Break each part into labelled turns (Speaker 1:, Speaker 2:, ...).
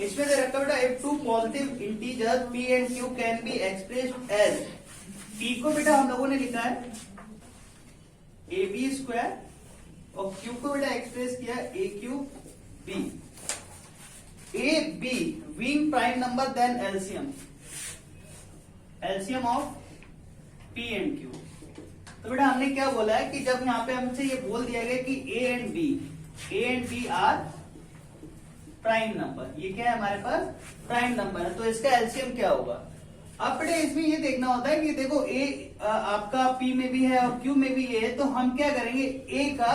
Speaker 1: इसमें दे रखा बेटा if two positive integer p and q can be expressed as, p को बेटा हम लोगों ने लिखा है ab स्क्वायर और q को बेटा एक्सप्रेस किया a cube b, a b being prime number then LCM of p and q। तो बेटा हमने क्या बोला है कि जब यहाँ पे हमसे ये बोल दिया गया कि a and b are prime number, ये क्या है हमारे पास प्राइम नंबर है, तो इसका एलसीएम क्या होगा। अब बेटा इसमें ये देखना होता है कि देखो a आपका p में भी है और q में भी है, तो हम क्या करेंगे a का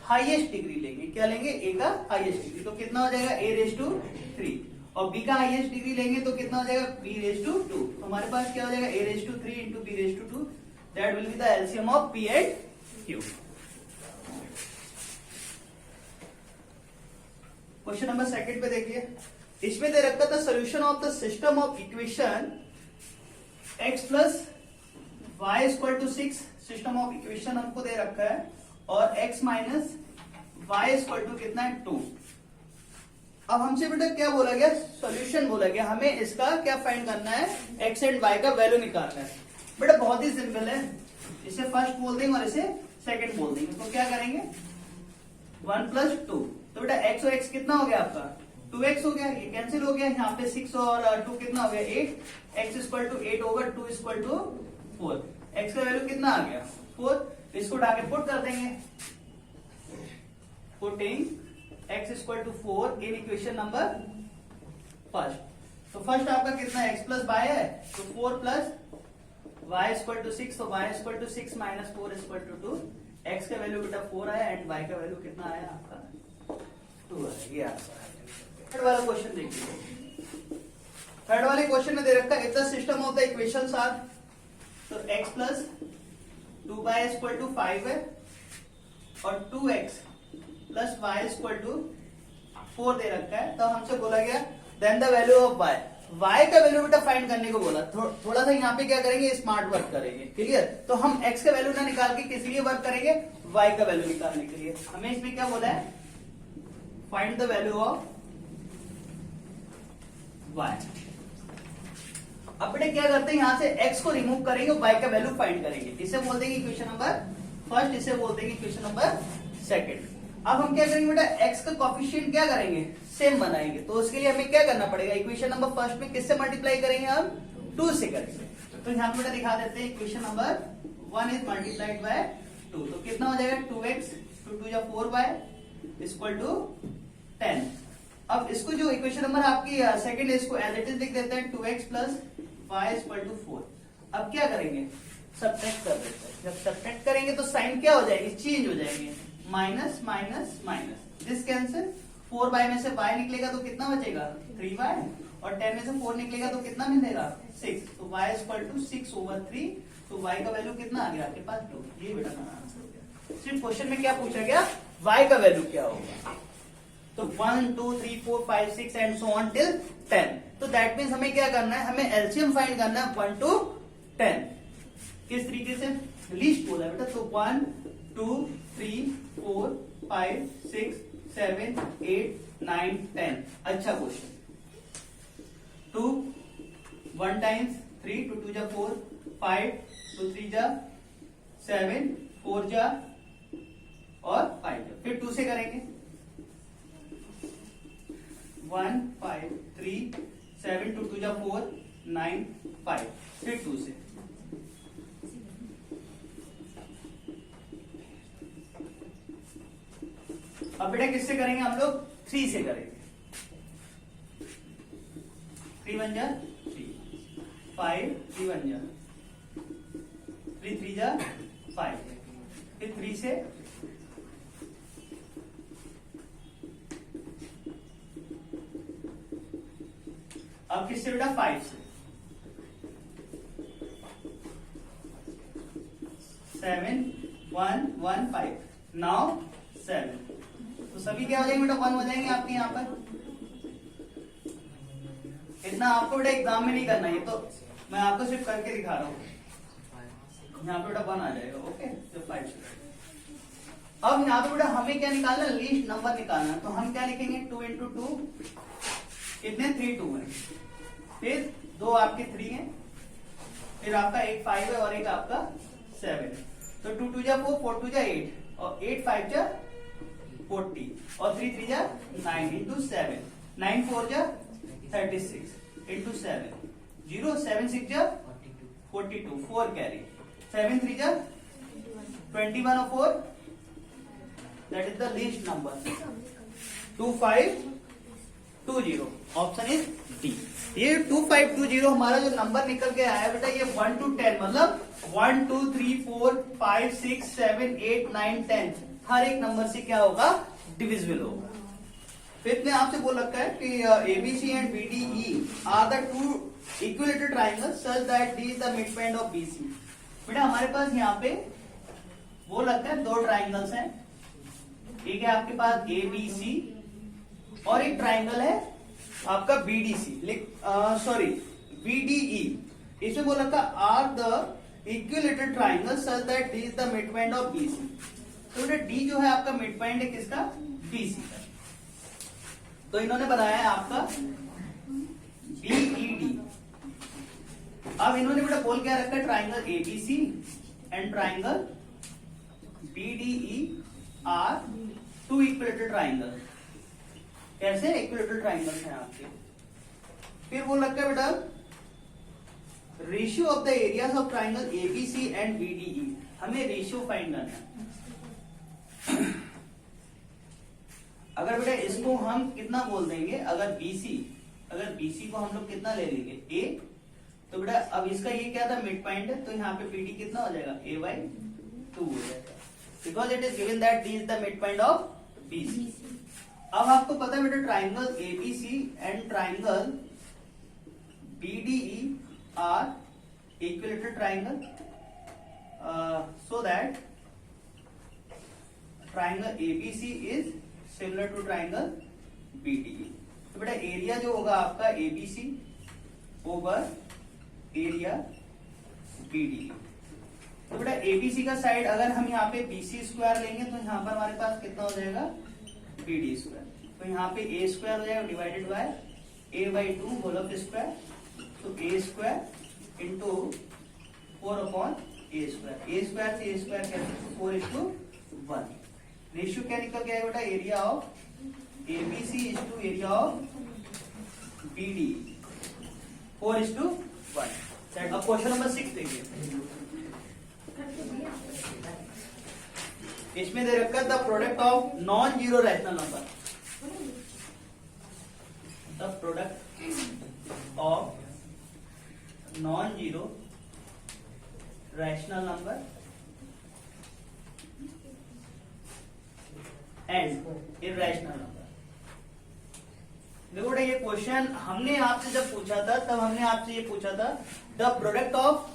Speaker 1: हाईएस्ट डिग्री लेंगे, क्या लेंगे a का हाईएस्ट डिग्री, तो कितना हो जाएगा a रेज टू 3, और b का हाईएस्ट डिग्री लेंगे तो कितना हो जाएगा b रेज टू 2, तो हमारे पास क्या हो जाएगा a raise to 3 into b raise to 2, that will be the LCM of p and q। Question number second पे देखिए, इसमें दे रखा था solution of the system of equation x plus y equal to 6, system of equation हमको दे रखा है, और x minus y equal to कितना है 2। अब हमसे बेटा क्या बोला गया, सॉल्यूशन बोला गया, हमें इसका क्या फाइंड करना है, x एंड y का वैल्यू निकालना है। बेटा बहुत ही सिंपल है, इसे फर्स्ट बोल देंगे और इसे सेकंड बोल देंगे, तो क्या करेंगे 1 प्लस 2, तो बेटा x और x कितना हो गया आपका 2x हो गया, ये कैंसिल हो गया, यहाँ पे 6 और 2 कितना हो गया 8, x इक्वल टू 8 होगा, 2 इक्वल टू 4, x का वैल्यू कितना आ गया 4, इसको उठा के पुट कर देंगे, putting x equal to 4 in equation number first, तो फर्स्ट आपका कितना है x प्लस वाई है, तो 4 प्लस y इक्वल टू 6, तो y equal to 6 minus 4 equal to 2, x का वैल्यू बेटा 4 आया एंड y का वैल्यू कितना आया आपका 2 आया, ये आंसर है। थर्ड वाला क्वेश्चन देखिए, थर्ड वाले क्वेश्चन में दे रखा है if the system of the equations are, तो x plus 2y equal to 5 है और 2x plus y equal to 4 दे रखा है, तो हमसे बोला गया then the value of y, y का वैल्यू बेटा फाइंड करने को बोला, थोड़ा सा यहाँ पे क्या करेंगे स्मार्ट वर्क करेंगे, क्लियर। तो हम x का वैल्यू ना निकाल के किस लिए वर्क करेंगे, y का वैल्यू निकालने के लिए। हमें इसमें क्या बोला है, find the value of y। अब बेटा क्या करते हैं, यहां से x को रिमूव करेंगे, y का वैल्यू फाइंड करेंगे, इसे बोल देंगे इक्वेशन नंबर फर्स्ट, इसे बोल देंगे इक्वेशन नंबर सेकंड। अब हम क्या करेंगे बेटा, x का कोफिशिएंट क्या करेंगे सेम बनाएंगे, तो उसके लिए हमें क्या करना पड़ेगा, इक्वेशन नंबर फर्स्ट में किससे मल्टीप्लाई करेंगे हम 2 से करेंगे, तो यहाँ पे बेटा दिखा देते हैं equation number 1 is multiplied by 2, तो कितना हो जाएगा 2x, 2 2 जा 4y इक्वल टू 10। अब इसको जो इक्वेशन नंबर आपकी सेकंड है इसको एज इट इज लिख देते हैं 2x plus y equal to 4। अब क्या करेंगे सब्ट्रैक्ट कर देते हैं, जब सब्ट्रैक्ट करेंगे तो साइन क्या हो जाएगी चेंज हो जाएंगे, minus minus minus, this cancel, 4y में से y निकलेगा तो कितना बचेगा 3y, और 10 में से 4 निकलेगा तो कितना मिलेगा 6, तो y इक्वल टू 6 ओवर 3, तो y का वैल्यू कितना आ गया आपके पास 2, ये बेटा आंसर हो गया। सिर्फ क्वेश्चन में क्या पूछा गया, y का वैल्यू क्या होगा, तो 1 2 3 4 5 6 एंड सो ऑन टिल 10, तो दैट मीन्स हमें क्या करना है, हमें एलसीएम फाइंड करना है 1 to 10, किस तरीके से लीस्ट बोला बेटा, तो 1 2 3 4 5 6 7 8 9 10, अच्छा क्वेश्चन। 2 1 टाइम्स 3, 2 2 जा 4, 5 2 3 जा 7, 4 जा और 5 जा, फिर 2 से करेंगे 1 5 3 7 2 2 जा 4 9 5, फिर 2 से, अब बेटा किससे करेंगे हम लोग 3 से करेंगे, 3 1 जा 3, 5 3 1 जा 3 3 जा 5, फिर 3 से, अब किससे बेटा 5 से, 7 1 1 5, नाउ 7, तो सभी क्या हो जाएंगे बेटा 1 हो जाएंगे आपके यहाँ पर, इतना आपको बेटा एग्जाम में नहीं करना, ये तो मैं आपको सिर्फ करके दिखा रहा हूँ, यहाँ पे बेटा 1 आ जाएगा, ओके, तो 5 से। अब यहाँ पे बेटा हमें क्या निकालना है, लीस्ट नंबर निकालना है, तो हम क्या लिखेंगे 2 into 2 कितने 3 2 है, फिर 2 आपके 3 है, फिर आपका एक 5 है और एक आपका 7 है। तो 2 2 जा 4, 4 2 जा 8 और 8 5 जा 40 और 3 3 जा 9 इंटू 7, 9 4 जा 36 इंटू 7, 0 7 6 जा 42, 4 कैरी, 7 3 जा 21 और 4 that is the least number 2520। Option is D. ये 2520 हमारा जो नंबर निकल के आया बेटा, ये 1 to 10 मतलब 1 2 3 4 5 6 7 8 9 10 हर एक नंबर से क्या होगा, डिविजिबल होगा। फिर ने आपसे बोल रखा है कि ABC and BDE are the two equilateral triangles such that D is the mid point of BC. बेटा हमारे पास यहाँ पे बोल रखा है 2 ट्राइंगल्स हैं, एक है आपके पास एबीसी और एक ट्राइंगल है आपका बीडीसी, सॉरी बीडीई। इसमें बोल रखा are the equilateral triangle such that D is the mid point of BC. तो बेटा डी जो है आपका मिड पॉइंट है किसका, बीसी का। तो इन्होंने बनाया है आपका बीईडी। अब इन्होंने बेटा बोल क्या रखा है, triangle ABC and triangle BDE are 2 equilateral triangle. कैसे इक्विलेटरल ट्राइंगल्स हैं आपके। फिर बोल रखा है बेटा ratio of the areas of triangle ABC and BDE, हमें रेशियो फाइंड करना है। अगर बेटा इसको हम कितना बोल देंगे, अगर बीसी को हम लोग कितना ले लेंगे ए, तो बेटा अब इसका ये क्या था, मिड पॉइंट है, तो यहाँ पे बीडी कितना हो जाएगा, a/2 हो जाएगा, because it is given that D is the mid point of BC. अब आपको पता है बेटा triangle ABC and triangle BDE are equilateral triangle, so that triangle ABC is similar to triangle BDE. तो बेटा एरिया जो होगा आपका एबीसी ओवर एरिया बीडीई। तो बेटा एबीसी का साइड अगर हम यहाँ पे बीसी स्क्वायर लेंगे तो यहाँ पर हमारे पास कितना हो जाएगा, बीडी स्क्वायर। तो यहाँ पे ए स्क्वायर हो जाएगा divided by a/2 whole of square, तो a square into 4/a square. A square से ए स्क्वायर कैसे, 4:1। रेशियो क्या निकल गया बेटा, area of ABC is to area of BD 4:1। अब क्वेश्चन नंबर 6 देखिए, इसमें दे रखा है the product of non zero rational number, the product of non zero rational number and irrational number. देखो बेटा ये क्वेश्चन हमने आपसे जब पूछा था तब हमने आपसे ये पूछा था the product of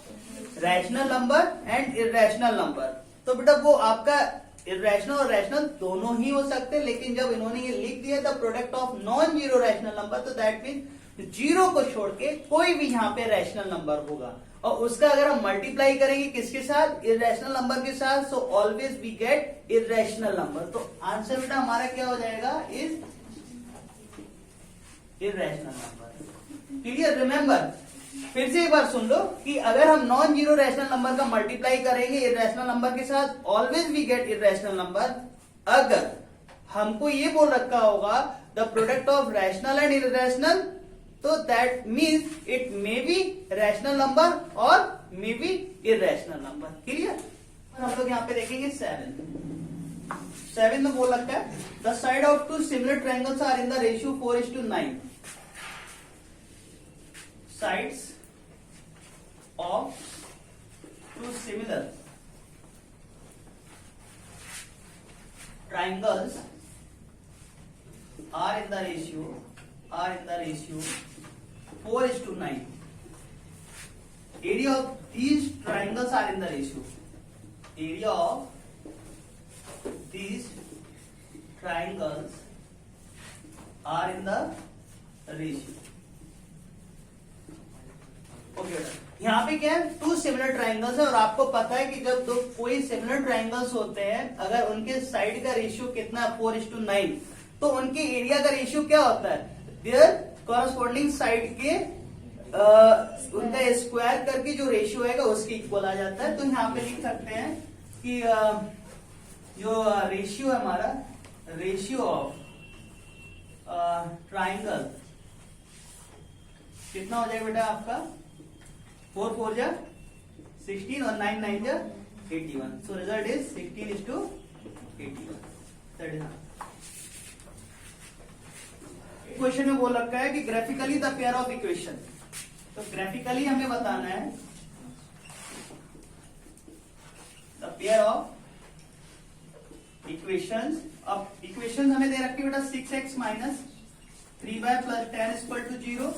Speaker 1: rational number and irrational number. तो बेटा वो आपका इर्रेशनल और रैशनल दोनों ही हो सकते हैं, लेकिन जब इन्होंने ये लिख दिया the product of non zero rational number, तो दैट मीन जीरो को छोड़ के कोई भी यहाँ पे रैशनल नंबर होगा, और उसका अगर हम मल्टीप्लाई करेंगे किसके साथ, इर्रेशनल नंबर के साथ, so always we get irrational number. तो आंसर बेटा हमारा क्या हो जाएगा, is irrational number. Clear, remember, फिर से एक बार सुन लो कि अगर हम नॉन जीरो रैशनल नंबर का मल्टीप्लाई करेंगे इर्रेशनल नंबर के साथ, always we get irrational number. अगर हमको ये बोल रखा होगा the product of rational and irrational, तो that means it may be rational number और may B irrational number. Clear, हम लोग यहाँ पे देखेंगे 7 में बोल रखा है the side of two similar triangles are in the ratio 4:9। Sides of two similar triangles are in the ratio 4:9. Area of these triangles are in the ratio. Area of these triangles are in the ratio. यहाँ पे क्या है, to similar triangles है, और आपको पता है कि जब दो कोई सिमिलर ट्राइंगल्स होते हैं अगर उनके साइड का रेशियो कितना है 4:9, तो उनके एरिया का रेशियो क्या होता है, देयर कॉरस्पॉन्डिंग साइड के उनका स्क्वायर करके जो रेशियो आएगा उसके इक्वल आ जाता है। तो यहाँ पे लिख सकते हैं कि जो रेशियो है हमारा, रेशियो ऑफ ट्राइंगल कितना हो जाएगा बेटा आपका, 4 4 जा 16 और 9 9 जा 81। So result is 16:81। That is question में बोल रखा है कि graphically the pair of equation. तो ग्राफिकली हमें बताना है द पेयर ऑफ इक्वेशंस। अब इक्वेशन हमें दे रखी है बेटा 6x minus 3y plus 10 equal to 0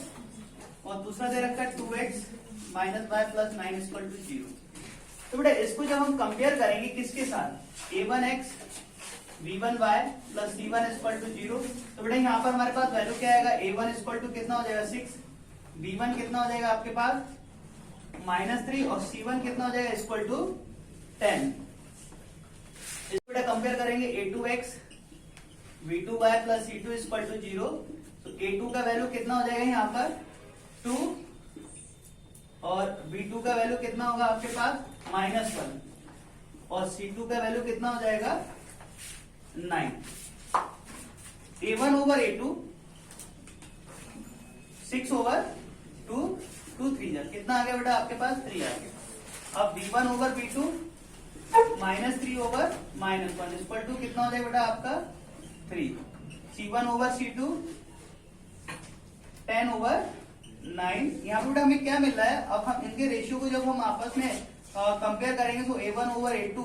Speaker 1: और दूसरा दे रखा है 2x minus y plus 9 equal to 0। तो बेटा इसको जब हम कंपेयर करेंगे किसके साथ, a1x v1y plus c1 equal to 0। तो बेटा यहाँ पर हमारे पास वैल्यू क्या आएगा, a1 इक्वल टू कितना हो जाएगा 6, v1 कितना हो जाएगा आपके पास -3 और c1 कितना हो जाएगा इक्वल टू 10। इसको बेटा कंपेयर करेंगे a2x v2y plus c2 equal to 0। तो a2 का वैल्यू कितना हो जाएगा यहाँ पर 2 और v2 का वैल्यू कितना होगा आपके पास -1 और c2 का वैल्यू कितना हो जाएगा 9। a1 ओवर a2 6 ओवर 2 2 3 जा कितना आ गया बेटा आपके पास 3 आ गया। अब v1 over v2 -3 over -1 equal to कितना हो जाएगा बेटा आपका 3। c1 over c2 10 over 9। यहाँ पे बेटा हमें क्या मिल रहा है, अब हम इनके रेशियो को जब हम आपस में कंपेयर करेंगे तो a1 over a2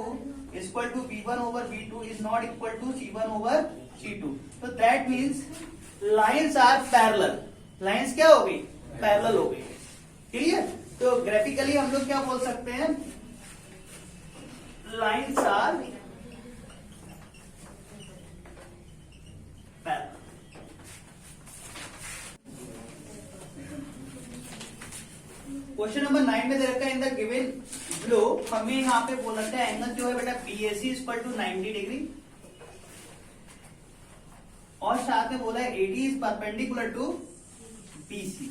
Speaker 1: equal to b1 over b2 is not equal to c1 over c2। तो that means lines are parallel. Lines क्या हो गई, पैरेलल हो गई। क्लियर। तो ग्राफिकली हम लोग क्या बोल सकते हैं, lines are parallel. Question number 9 में दे रखा है इन द गिवन बिलो, हमें यहाँ पे बोल रखा है एंगल जो है बेटा BAC इक्वल टू 90 डिग्री और साथ में बोला है AD is perpendicular to BC।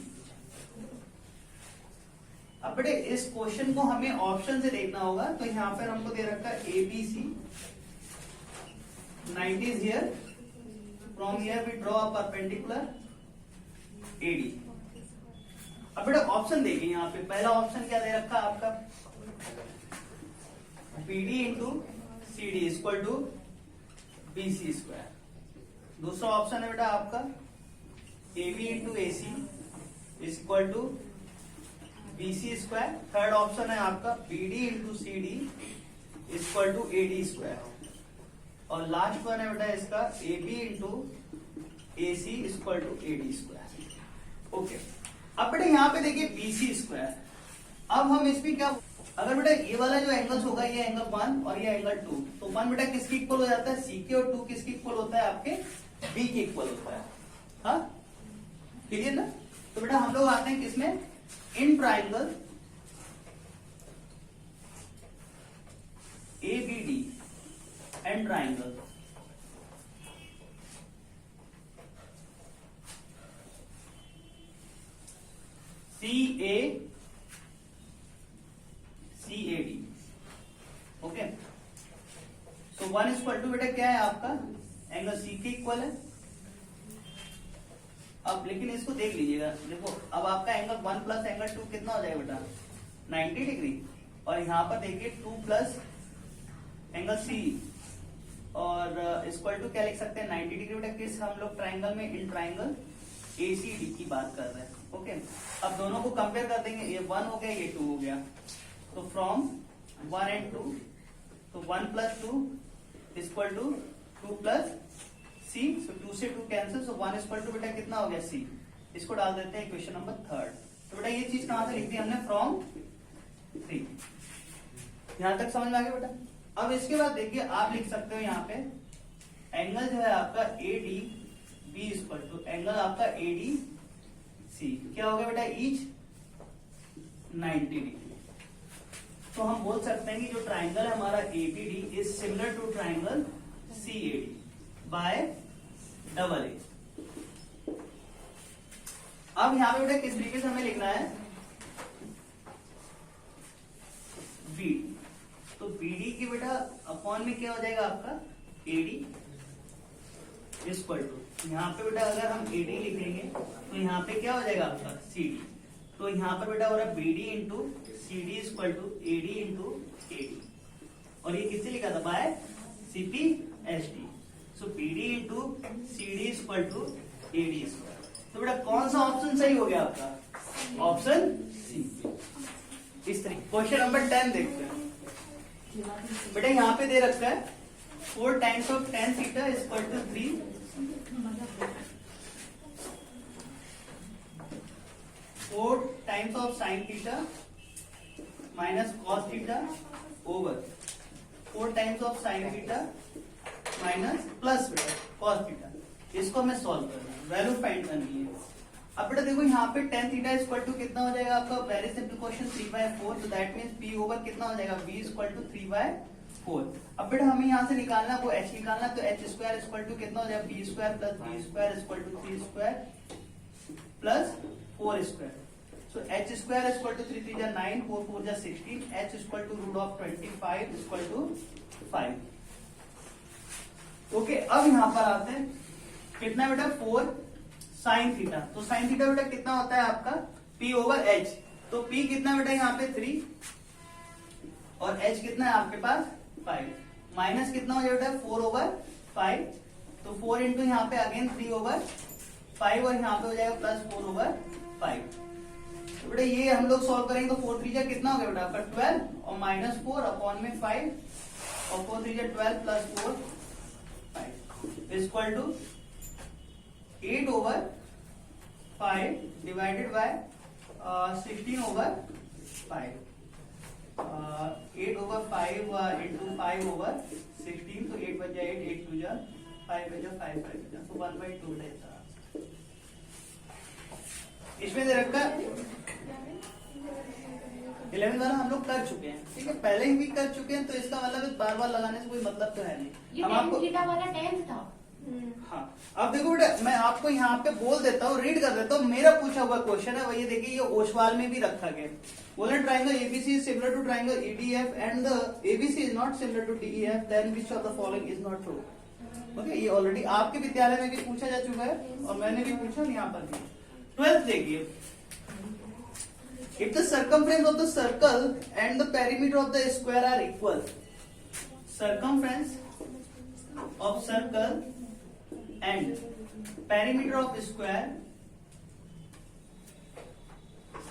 Speaker 1: अब बेटे इस क्वेश्चन को हमें ऑप्शन से देखना होगा। तो यहाँ पर हमको दे रखा है ABC 90 is here, from here we draw a perpendicular AD। अब बेटा ऑप्शन देखिए यहाँ पे, पहला ऑप्शन क्या दे रखा है आपका BD into CD equal to BC square. दूसरा ऑप्शन है बेटा आपका AB into AC equal to BC square. Third option है आपका BD into CD equal to AD square. और लास्ट वन है बेटा इसका AB into AC equal to AD square. Okay. अब बेटा यहाँ पे देखिए BC स्क्वायर। अब हम इसमें क्या, अगर बेटा ये वाला जो एंगल्स होगा ये एंगल 1 और ये एंगल 2, तो 1 बेटा किसकी इक्वल हो जाता है C के और 2 किसकी इक्वल होता है आपके B के इक्वल होता है। हाँ क्लियर ना। तो बेटा हम लोग आते हैं किसमें, in triangle ABD and triangle CACAD। Okay. So 1 equal to बेटा क्या है आपका एंगल C के इक्वल है। अब लेकिन इसको देख लीजिएगा, देखो अब आपका एंगल 1 प्लस एंगल 2 कितना हो जाएगा बेटा 90 डिग्री और यहाँ पर देखिए 2 प्लस एंगल C और इक्वल टू क्या लिख सकते हैं 90 डिग्री। बेटा किस हम लोग ट्राइंगल में, इन ट्राइंगल ACD की बात कर रहे हैं। ओके। अब दोनों को कंपेयर कर देंगे, ये 1 हो गया ये 2 हो गया। तो फ्रॉम 1 एंड 2, तो 1 plus 2 equal to 2 plus C। So 2 से 2 कैंसिल, सो 1 इक्वल टू बेटा कितना हो गया C। इसको डाल देते हैं इक्वेशन नंबर 3। तो बेटा ये चीज कहां से लिख दी हमने, फ्रॉम 3। यहां तक समझ में आ गया बेटा। अब इसके बाद देखिए आप लिख सकते हो यहाँ पे एंगल जो है आपका ADB इक्वल टू एंगल आपका ADC क्या हो गया बेटा ईच 90 डिग्री। तो हम बोल सकते हैं कि जो ट्राइंगल है हमारा ABD is similar to triangle CAD by double A। अब यहाँ पे बेटा किस तरीके से हमें लिखना है, बी, तो बीडी की बेटा अपॉन में क्या हो जाएगा आपका एडी इक्वल टू, यहाँ पे बेटा अगर हम एडी लिखेंगे तो यहाँ पे क्या हो जाएगा आपका सीडी, तो यहाँ पर बेटा हो रहा है BD into CD equal to AD into AD, और ये किससे लिखा था by CP SD, so BD into CD equal to AD square. तो बेटा कौन सा ऑप्शन सही हो गया आपका, ऑप्शन सी। इस तरीके क्वेश्चन नंबर 10 देखते हैं बेटा, यहाँ पे दे रखा है 4 times of tan theta equal to 3 4 times of sin theta minus cos theta over 4 times of sin theta minus plus बेटा cos थीटा। इसको हमें सॉल्व करना है, वैल्यू फाइंड करनी है। अब बेटा देखो यहाँ पे tan थीटा इक्वल टू कितना हो जाएगा आपका, वेरी सिंपल क्वेश्चन 3/4, तो दैट मींस p ओवर कितना हो जाएगा b इक्वल टू 3/4। अब बेटा हमें यहाँ से निकालना वो h निकालना, तो h स्क्वायर इक्वल टू कितना हो जाएगा b square plus b square equal to 3 square plus 4 square, so h square equal to 3 3 जा 9 4 4 जा 16, h equal to root of 25 equal to 5। Okay, अब यहाँ पर आते हैं कितना बेटा 4 साइन थीटा, तो साइन थीटा बेटा कितना होता है आपका p ओवर h, तो p कितना बेटा यहाँ पे 3 और h कितना है आपके पास 5, माइनस कितना हो जाएगा 4 ओवर 5, तो 4 इंटू यहाँ पे अगेन 3 ओवर 5 और यहाँ पे हो जाएगा प्लस 4 ओवर 5। तो बेटा ये हम लोग सॉल्व करेंगे तो 4 3 जा कितना हो गया बेटा आपका 12 और माइनस 4 अपॉन में 5 और 4 3 जा 12 plus 4 5 equal to 8 over 5 divided by 16 over 5, 8 over 5 into 5 over 16, तो 8 बचा 8 8 2 जा 5 बचा 5 5 बचा, तो 1/2 रहता है। इसमें दे रखा 11 वाला हम लोग कर चुके हैं, ठीक है, पहले ही भी कर चुके हैं, तो इसका मतलब बार बार लगाने से कोई मतलब तो है नहीं। हम आपको
Speaker 2: वाला 10 था।
Speaker 1: हाँ, अब देखो बेटा मैं आपको यहाँ पे बोल देता हूँ, रीड कर देता हूँ, मेरा पूछा हुआ क्वेश्चन है, वही देखिए ये ओसवाल में भी रखा गया, बोले triangle ABC is similar to triangle EDF and the ABC is not similar to DEF, then which of the following is not true. Okay, ये ऑलरेडी आपके विद्यालय में भी पूछा जा चुका है और मैंने भी पूछा यहाँ पर भी। 12th देखिए, if the circumference of the circle and the perimeter of the square are equal, circumference of circle and perimeter of square,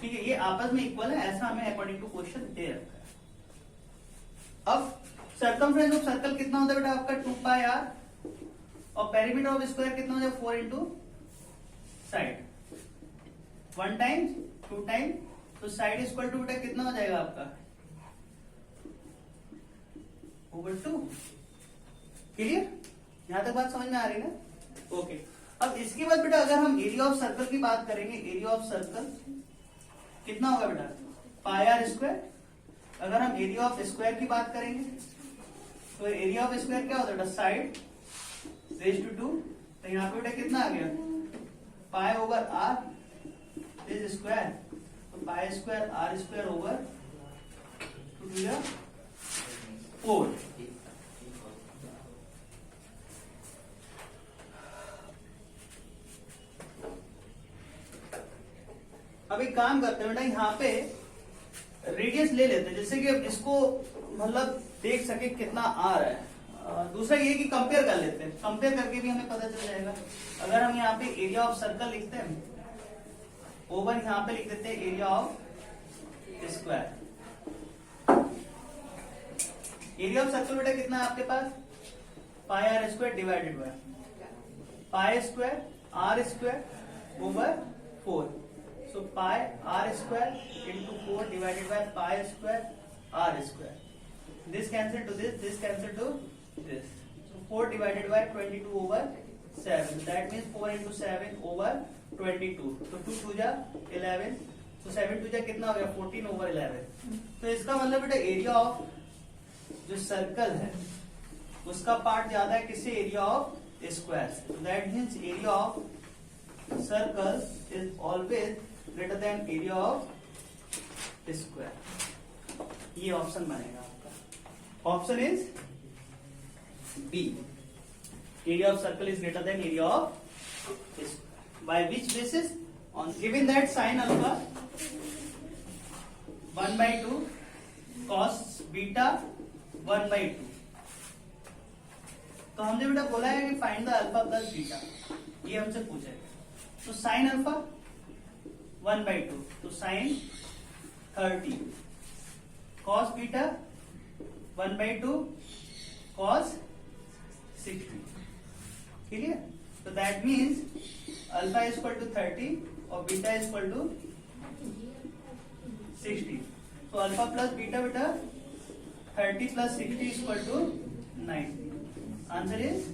Speaker 1: ठीक है, ये आपस में इक्वल है, ऐसा हमें अकॉर्डिंग टू क्वेश्चन दे रखा है। अब सर्कमफ्रेंस ऑफ सर्कल कितना होता है बेटा आपका 2πr और पेरीमीटर ऑफ स्क्वायर कितना हो जाएगा 4 इंटू साइड, 1 टाइम्स 2 टाइम, तो साइड इक्वल टू बेटा कितना हो जाएगा आपका ओवर 2। क्लियर, यहां तक बात समझ में आ रही है ना? ओके, अब इसके बाद बेटा अगर हम एरिया ऑफ सर्कल की बात करेंगे, एरिया ऑफ सर्कल कितना होगा बेटा पाई आर स्क्वायर। अगर हम एरिया ऑफ स्क्वायर की बात करेंगे तो एरिया ऑफ स्क्वायर क्या होता है बेटा साइड रेज टू 2, तो यहाँ पे बेटा कितना आ गया pi over r is square, तो pi square r square over 2 4। अब एक काम करते हैं बेटा, यहाँ पे रेडियस ले लेते हैं, जैसे कि अब इसको मतलब देख सके कितना आ रहा है। दूसरा ये कि कंपेयर कर लेते हैं, कंपेयर करके भी हमें पता चल जाएगा। अगर हम यहाँ पे एरिया ऑफ सर्कल लिखते हैं ओवर यहाँ पे लिख देते हैं area of square. Area of circle बेटा कितना है आपके पास pi r square divided by pi square r square over 4, so pi r square into 4 divided by pi square r square. This cancel to this cancel to this. So 4 divided by 22 over 7. That means 4 into 7 over 22. So 2 2 जा 11. So 7 2 जा कितना हो गया 14 over 11. तो इसका मतलब बेटा area of जो सर्कल है उसका पार्ट ज्यादा है किससे एरिया ऑफ स्क्वायर से। तो that means area of circle is always greater than area of square. ये ऑप्शन बनेगा आपका। Option is B, area of circle is greater than area of square. By which basis? On given that sine alpha 1/2 cos beta 1/2। तो हमने बेटा बोला है कि find the alpha plus beta, ये हमसे पूछेगा। तो साइन अल्फा 1/2, तो sine 30, cos beta 1/2 cos 60। Clear? तो that means alpha is equal to 30 और बीटा इज इक्वल टू 60। तो अल्फा प्लस बीटा बेटा 30 plus 60 is equal to 90। Answer is